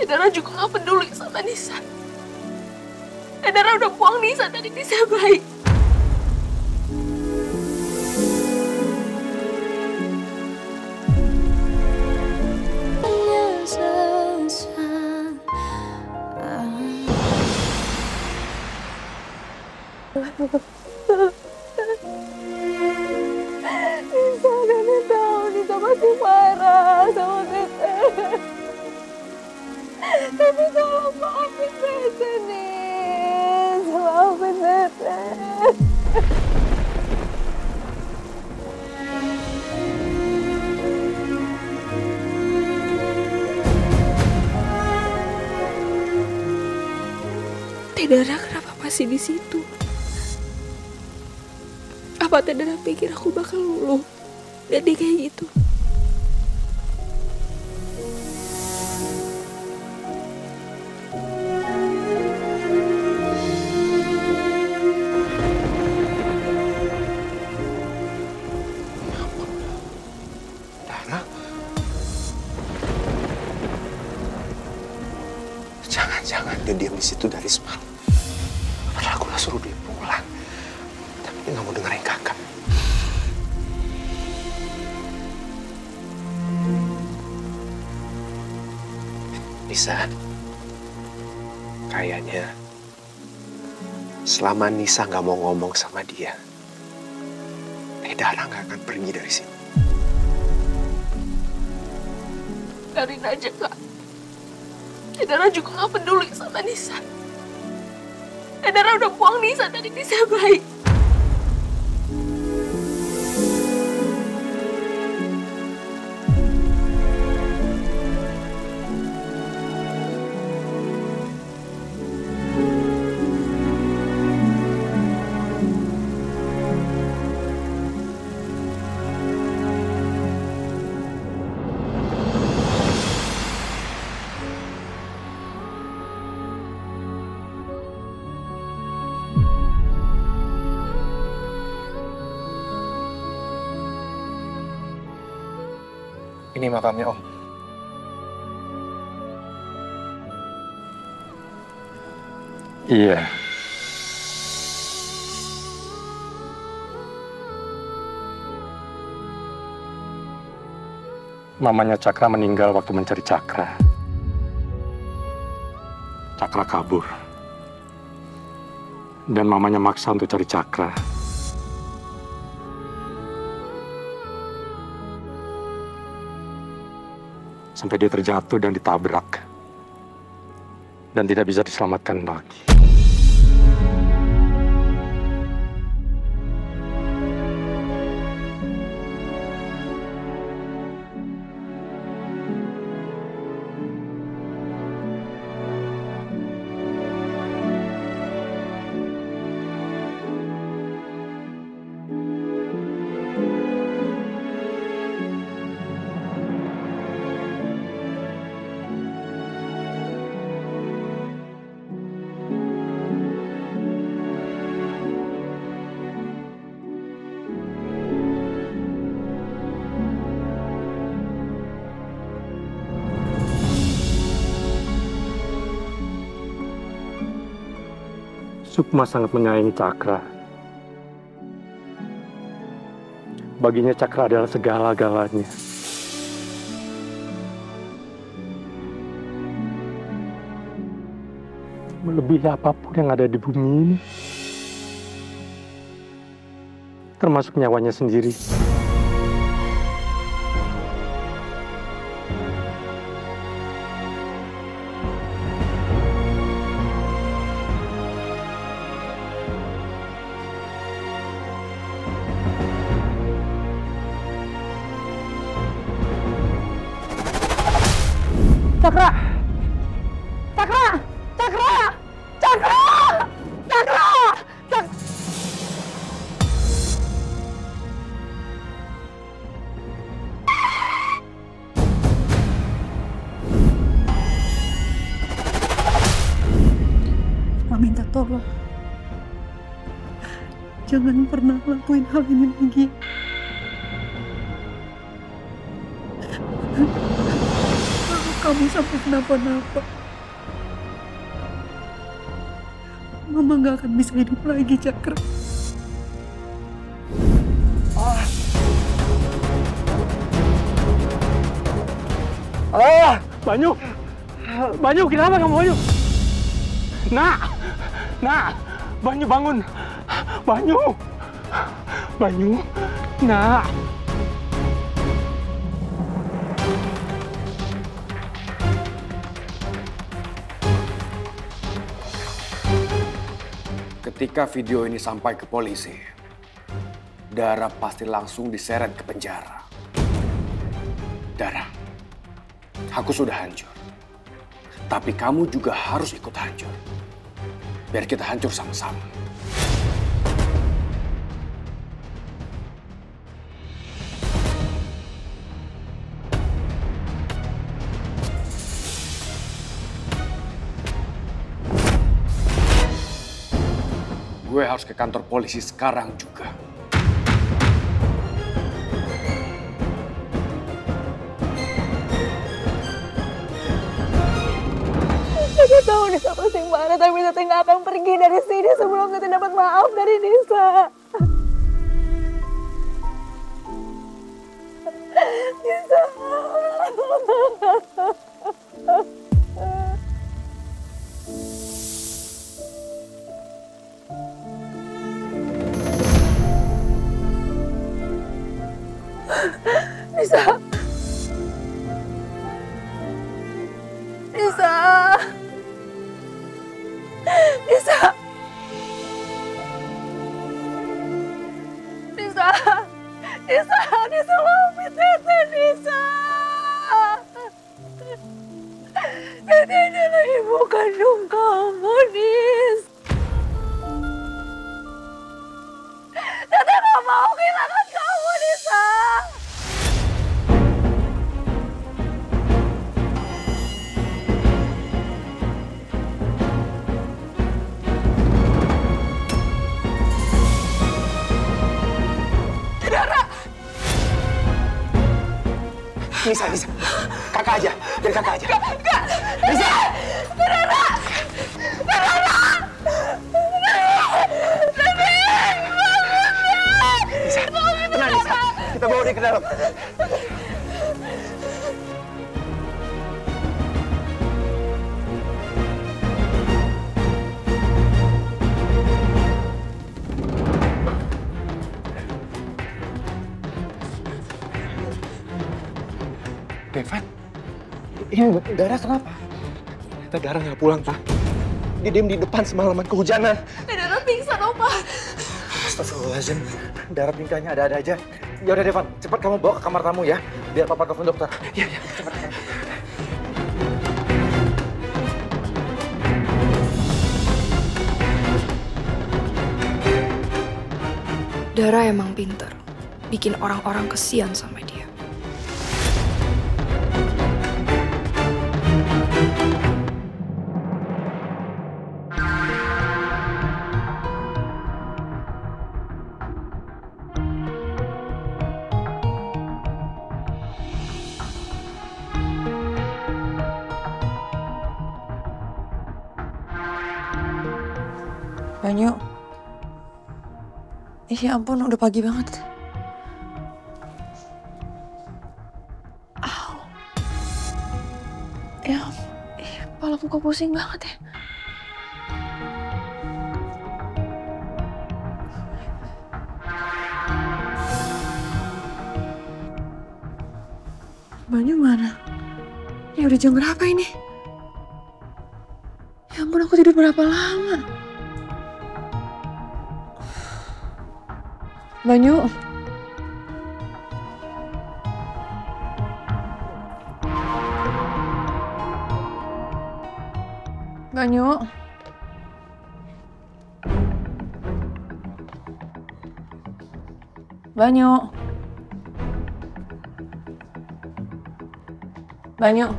Dara juga gak peduli sama Nisa. Dara udah buang Nisa dari Nisa baik. Nisa, Nenek tahu Nisa masih marah sama Teteh. Tapi tolong maafin Teteh, Nis. Maafin Teteh. Dara kenapa masih di situ? Apa Dara pikir aku bakal luluh jadi kayak gitu? Dara, jangan dia diam di situ dari semalam. Padahal aku udah suruh dia pulang, tapi dia nggak mau dengerin kakak. Nisa, kayaknya selama Nisa nggak mau ngomong sama dia, Dara nggak akan pergi dari sini. Biarin aja, Kak. Dara juga gak peduli sama Nisa. Dara udah buang Nisa dari Nisa baik. Ini makamnya, Om. Iya. Mamanya Cakra meninggal waktu mencari Cakra. Cakra kabur. Dan mamanya maksa untuk cari Cakra. Sampai dia terjatuh dan ditabrak. Dan tidak bisa diselamatkan lagi. Sukma sangat menyayangi Cakra. Baginya Cakra adalah segala-galanya. Melebihi apapun yang ada di bumi ini. Termasuk nyawanya sendiri. Cakra! Cakra! Cakra! Cakra! Cakra! Mama minta tolong. Jangan pernah lakuin hal ini lagi. kamu sampai kenapa-napa, Mama gak akan bisa hidup lagi, Cakra. Banyu! Banyu, kenapa kamu, Banyu? Nak! Nak! Banyu, bangun! Banyu! Banyu! Nak! Ketika video ini sampai ke polisi, Dara pasti langsung diseret ke penjara. Dara, aku sudah hancur. Tapi kamu juga harus ikut hancur. Biar kita hancur sama-sama. Gue harus ke kantor polisi sekarang juga. Saya tahu Nisa pasti marah, tapi Tete nggak akan pergi dari sini sebelum Tete dapat maaf dari Nisa. Nisa. Nisa. Nisa. Nisa. Nisa. Nisa. Nisa maafin Tete, Nisa. Tete adalah ibu kandung kamu, Nis. Tete gak mau kehilangan kamu, Nisa. Nisa, Nisa. Kakak aja. Biar kakak aja. Enggak. Nisa! Dara! Dara! Nisa, tenang Nisa. Kita bawa dia ke dalam. Devan, ini Dara kenapa? Ternyata Dara nggak pulang, Pak. Dia diem di depan semalaman kehujanan. Dara pingsan, Opa. Astagfirullahaladzim. Dara tingkahnya ada-ada aja. Ya udah Devan, cepat kamu bawa ke kamar tamu ya. Biar Papa telepon dokter. Iya, iya, cepat. Dara emang pinter, bikin orang-orang kesian sama dia. Banyu. Ya ampun, udah pagi banget. Au. Ya, kepalaku kok pusing banget ya. Banyu mana? Ya udah jam berapa ini? Ya ampun, aku tidur berapa lama? Banyu. Banyu. Banyu. Banyu.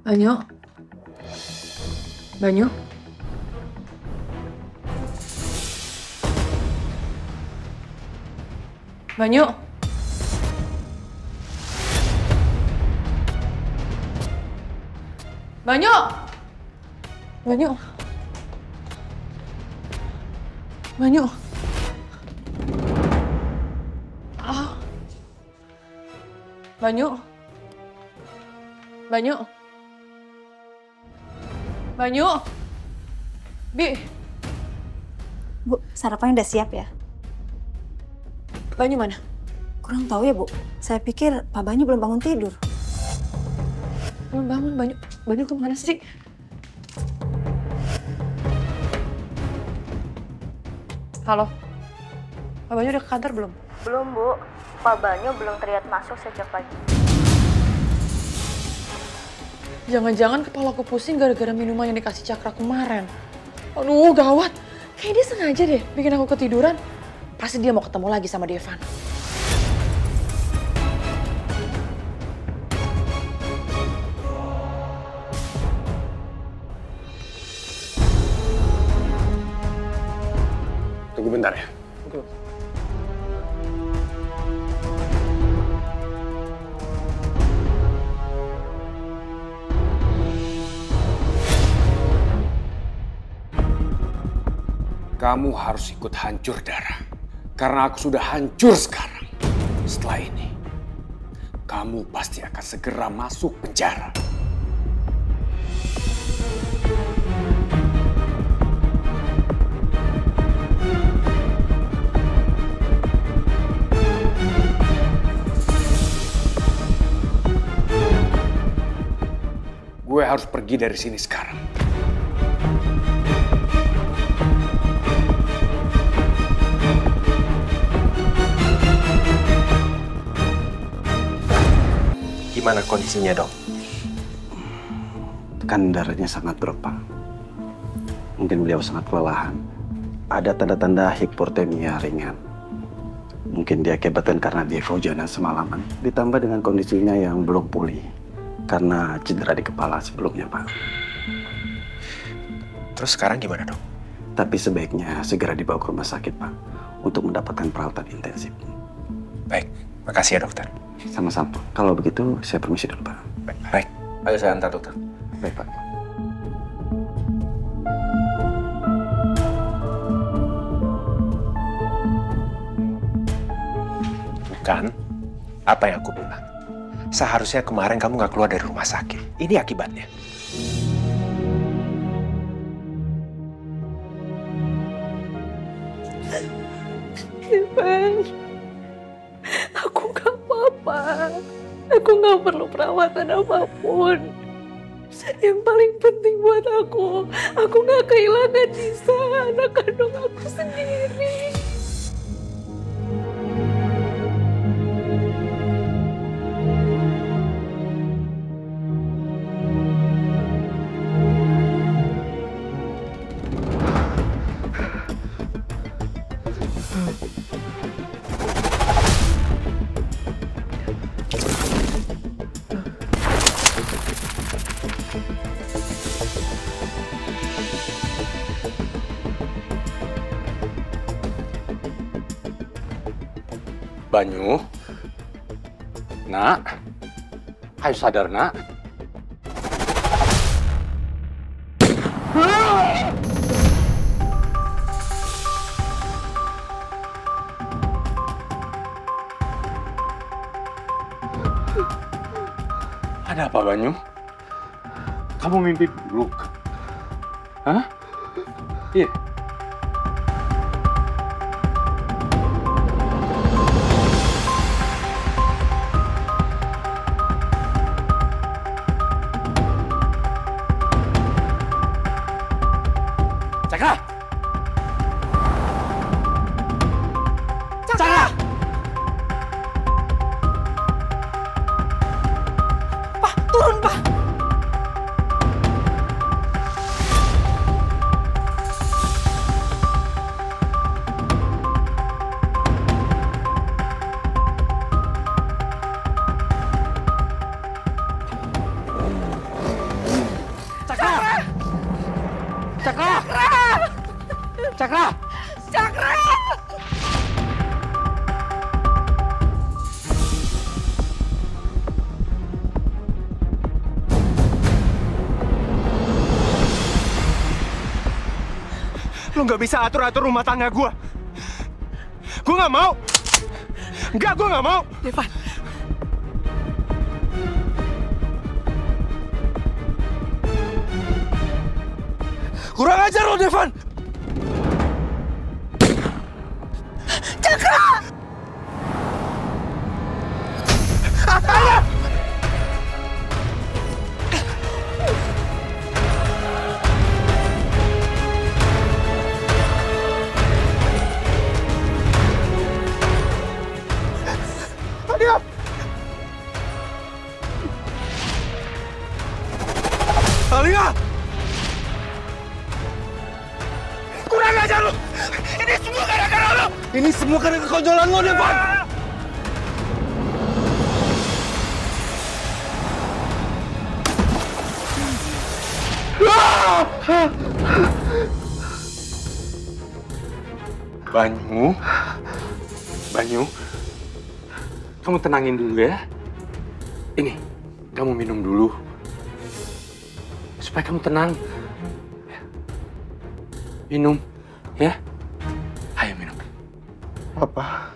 Banyu. Banyu. Banyu. Banyu! Banyu! Banyu! Ah. Banyu! Banyu! Banyu! Bi! Bu, sarapannya udah siap ya? Banyu mana? Kurang tahu ya, Bu. Saya pikir Pak Banyu belum bangun tidur. Belum bangun, Banyu. Banyu kemana sih? Halo? Pak Banyu udah ke kantor belum? Belum, Bu. Pak Banyu belum terlihat masuk sejak pagi. Jangan-jangan kepala aku pusing gara-gara minuman yang dikasih Cakra kemarin. Aduh, gawat. Kayaknya dia sengaja deh bikin aku ketiduran. Pasti dia mau ketemu lagi sama Devan. Tunggu bentar ya. Kamu harus ikut hancur, Dara. Karena aku sudah hancur sekarang. Setelah ini, kamu pasti akan segera masuk penjara. Gue harus pergi dari sini sekarang. Gimana kondisinya, Dok? Tekanan darahnya sangat drop, Pak. Mungkin beliau sangat kelelahan. Ada tanda-tanda hipotermia ringan. Mungkin diakibatkan karena dia kehujanan semalaman. Ditambah dengan kondisinya yang belum pulih. Karena cedera di kepala sebelumnya, Pak. Terus sekarang gimana, Dok? Tapi sebaiknya segera dibawa ke rumah sakit, Pak. Untuk mendapatkan perawatan intensif. Baik, makasih ya, dokter. Sama-sama. Kalau begitu, saya permisi dulu, Pak. Baik. Ayo saya antar, dokter. Baik, Pak. Bukan apa yang aku bilang. Seharusnya kemarin kamu nggak keluar dari rumah sakit. Ini akibatnya. Devan, aku gak apa-apa. Aku gak perlu perawatan apapun. Yang paling penting buat aku gak kehilangan Nisa, anak kandung aku sendiri. Banyu, nak, ayo sadar, nak. Ada apa, Banyu? Kamu mimpi buruk? Hah? Iya. Cakra! Cakra! Pak, turun, Pak! Cakra! Cakra! Cakra! Cakra! Lo nggak bisa atur-atur rumah tangga gue. Gue nggak mau. Enggak, gue nggak mau. Devan. Kurang ajar lo, Devan. Cakra! Atalia! Atalia! Atalia! Kurang ajar lo! Ini semua gara-gara lo! Ini semua karena kekonjolan lo, Devan! Banyu, kamu tenangin dulu ya. Ini, kamu minum dulu. Supaya kamu tenang. Minum, ya. Ayo minum. Papa.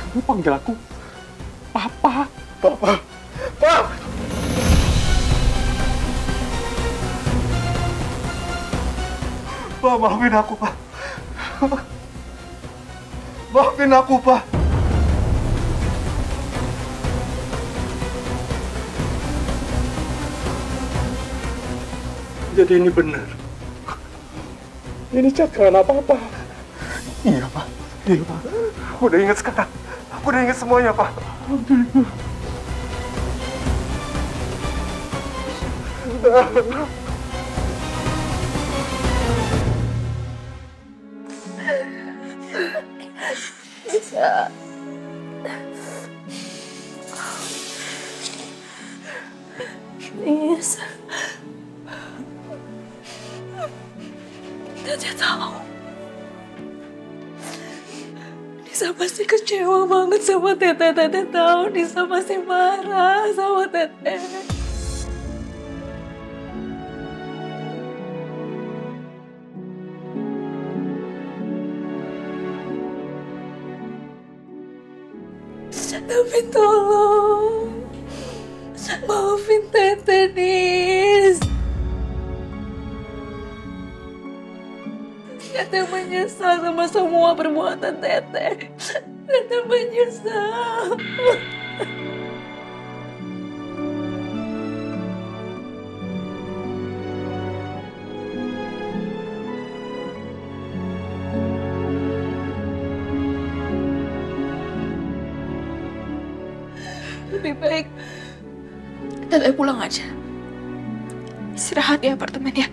Kamu panggil aku Papa. Papa. Papa. Pak, maafin aku, Pak. Maafin aku, Pak. Jadi ini benar. Ini Cakra anak Papa. Iya, Pak. Iya, Pak. Aku udah ingat sekarang. Aku udah ingat semuanya, Pak. Bisa. Nisa. Teteh tahu. Nisa pasti kecewa banget sama Teteh. Teteh tahu Nisa pasti marah sama Teteh. Tapi tolong, maafin Teteh, Nis. Teteh menyesal sama semua perbuatan Teteh. Teteh menyesal. Lebih baik Teteh pulang aja. Istirahat di apartemen ya.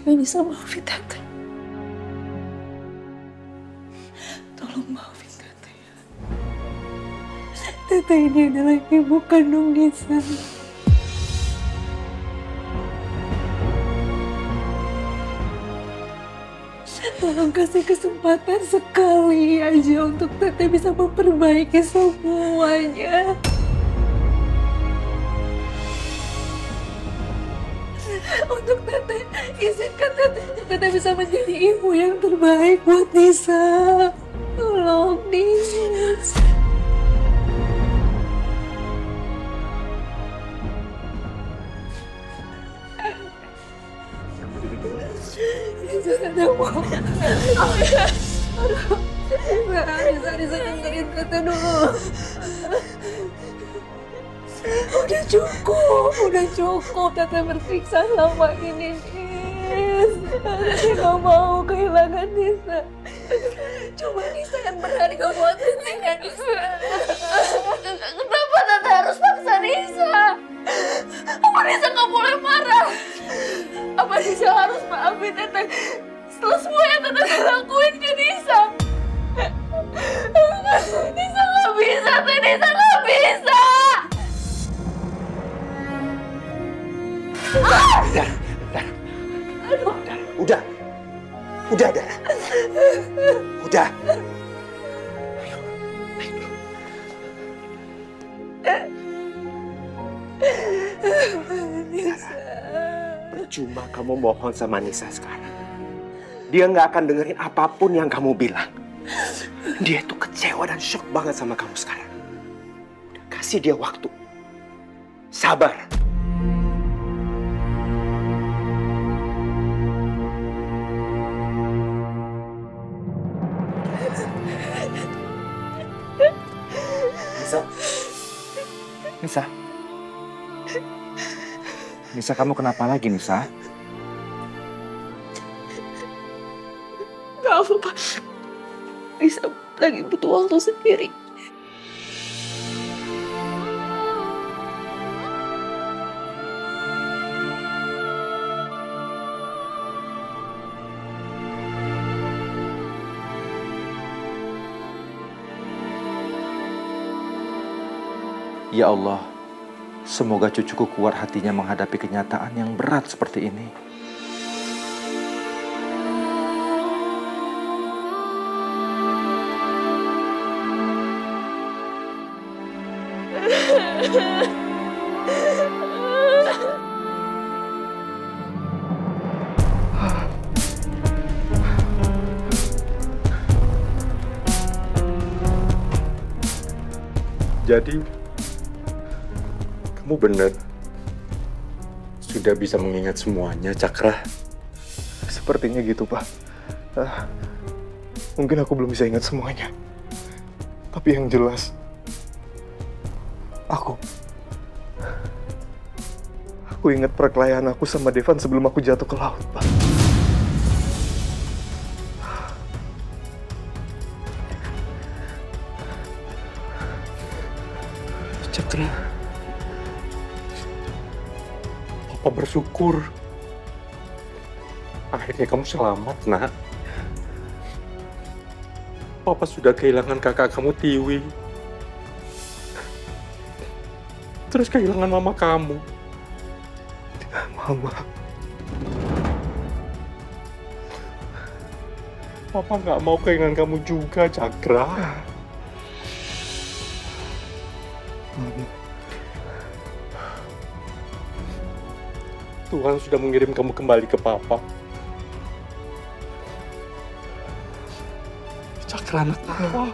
Tapi bisa maafin Teteh. Tolong maafin Teteh ya. Teteh ini adalah ibu kandung Nisa. Tolong kasih kesempatan sekali aja untuk Teteh bisa memperbaiki semuanya. Untuk Teteh, izinkan Teteh bisa menjadi ibu yang terbaik buat Nisa. Tolong, Nis. Nisa mau. Nisa dengerin Teteh dulu. Udah cukup Teteh bersiksa selama ini, Nis. Teteh gak mau kehilangan Nisa. Cuma Nisa yang berharga buat Teteh, Nisa. Kenapa Teteh harus paksa Nisa? Apa Nisa gak boleh marah? Apa Nisa harus maafin Teteh setelah semua yang Teteh lakuin ke Nisa? Nisa gak bisa, Nisa gak bisa. Udah. Udah, Dara. Udah. Ayo, naik dulu. Nisa. Percuma kamu mohon sama Nisa sekarang. Dia nggak akan dengerin apapun yang kamu bilang. Dia itu kecewa dan shock banget sama kamu sekarang. Udah, kasih dia waktu. Sabar. Nisa. Nisa. Nisa, kamu kenapa lagi, Nisa? Gak apa-apa. Nisa lagi butuh waktu sendiri. Ya Allah, semoga cucuku kuat hatinya menghadapi kenyataan yang berat seperti ini. Jadi, kamu benar sudah bisa mengingat semuanya, Cakra? Sepertinya gitu, Pak. Mungkin aku belum bisa ingat semuanya. Tapi yang jelas, aku ingat perkelahian aku sama Devan sebelum aku jatuh ke laut, Pak. Cakra, Papa bersyukur akhirnya kamu selamat, nak. Papa sudah kehilangan kakak kamu, Tiwi. Terus kehilangan mama kamu. Mama. Papa nggak mau kehilangan kamu juga, Cakra. Tuhan sudah mengirim kamu kembali ke Papa. Cakra, anak Papa.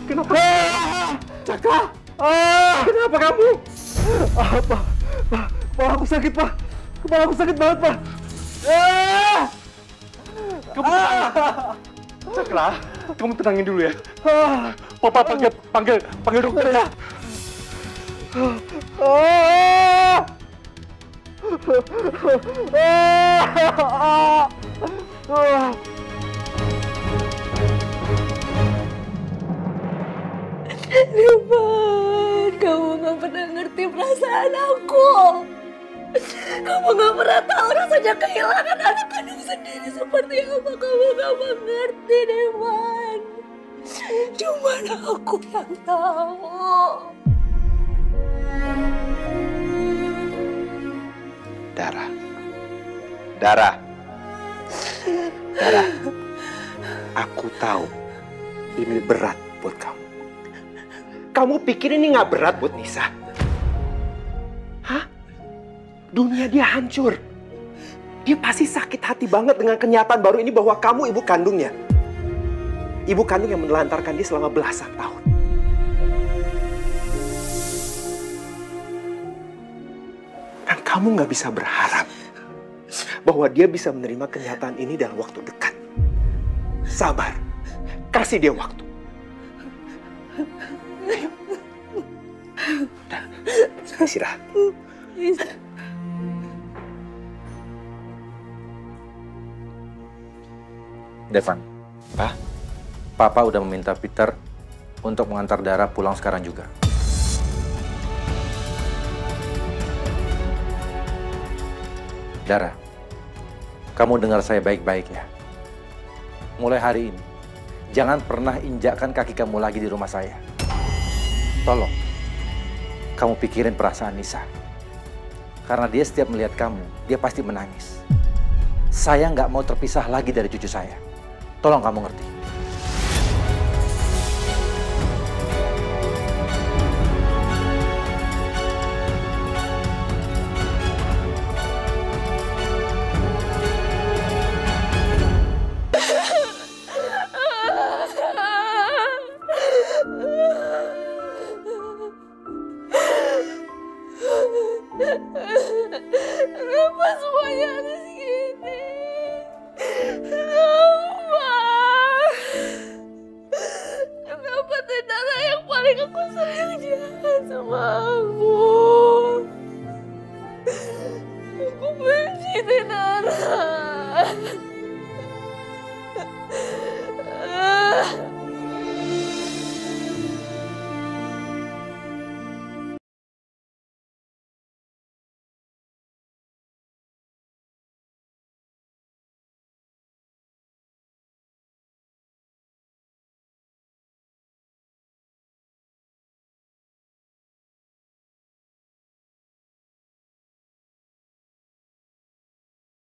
Kenapa? Cakra! Kenapa kamu? Pak, aku sakit, Pak. Kepala aku sakit banget, Pak. Kamu Cakra, kamu tenangin dulu ya. Papa panggil dokter ya. Devan, kamu gak pernah ngerti perasaan aku. Kamu gak pernah tahu rasanya kehilangan anak kandung sendiri seperti apa. Kamu gak mengerti, Devan. Cuma aku yang tahu. Dara, aku tahu ini berat buat kamu. Kamu pikir ini nggak berat buat Nisa? Hah? Dunia dia hancur. Dia pasti sakit hati banget dengan kenyataan baru ini bahwa kamu ibu kandungnya. Ibu kandung yang menelantarkan dia selama belasan tahun. Dan kamu nggak bisa berharap bahwa dia bisa menerima kenyataan ini dalam waktu dekat. Sabar, kasih dia waktu. Ayo. Udah, istirahat. Devan, Pak? Papa udah meminta Peter untuk mengantar Dara pulang sekarang juga. Dara, kamu dengar saya baik-baik ya. Mulai hari ini, jangan pernah injakkan kaki kamu lagi di rumah saya. Tolong, kamu pikirin perasaan Nisa. Karena dia setiap melihat kamu, dia pasti menangis. Saya nggak mau terpisah lagi dari cucu saya. Tolong kamu ngerti. Kenapa semuanya harus gini? Kenapa? Kenapa Tendara yang paling aku sayang jahat sama aku? Aku benci Tendara.